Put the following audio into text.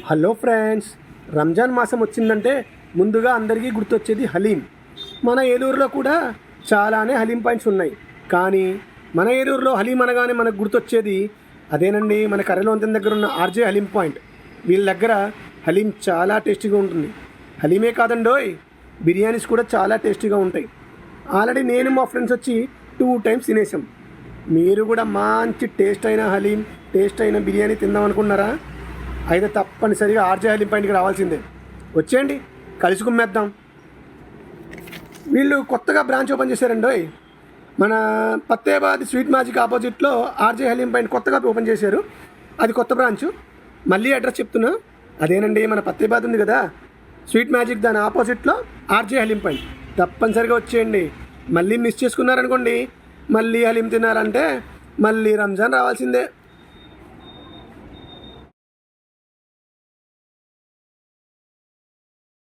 Hello friends, Ramzan మాసం వచ్చిందంటే ముందుగా అందరికీ గుర్తొచ్చేది హలీం. మన ఏలూరులో కూడా చాలానే హలీం పాయింట్స్ ఉన్నాయి. కానీ మన ఏలూరులో హలీం అనగానే మనకు గుర్తొచ్చేది అదేనండి, మన కర్రలోంతం దగ్గర ఉన్న ఆర్జే హలీం పాయింట్. వీళ్ళ దగ్గర హలీం చాలా టేస్టీగా ఉంటుంది. హలీమే కాదండోయ్, బిర్యానీస్ కూడా చాలా టేస్టీగా ఉంటాయి. ఆల్రెడీ నేను మా ఫ్రెండ్స్ వచ్చి 2 times తినేసాం. మీరు కూడా మంచి టేస్ట్ అయిన హలీం, టేస్ట్ అయిన బిర్యానీ తిందాం అనుకున్నారా? అయితే తప్పనిసరిగా ఆర్జే హలీం పాయింట్కి రావాల్సిందే. వచ్చేయండి, కలిసి కుమ్మేద్దాం. వీళ్ళు కొత్తగా బ్రాంచ్ ఓపెన్ చేశారండి. మన పత్తేబాద్ స్వీట్ మ్యాజిక్ ఆపోజిట్లో ఆర్జే హలీం పాయింట్ కొత్తగా ఓపెన్ చేశారు. అది కొత్త బ్రాంచ్. మళ్ళీ అడ్రస్ చెప్తున్నా, అదేనండి మన పత్తేబాద్ ఉంది కదా, స్వీట్ మ్యాజిక్ దాని ఆపోజిట్లో ఆర్జే హలీం పాయింట్. తప్పనిసరిగా వచ్చేయండి. మళ్ళీ మిస్ చేసుకున్నారనుకోండి, మళ్ళీ హలీం తిన్నారంటే మళ్ళీ రంజాన్ రావాల్సిందే.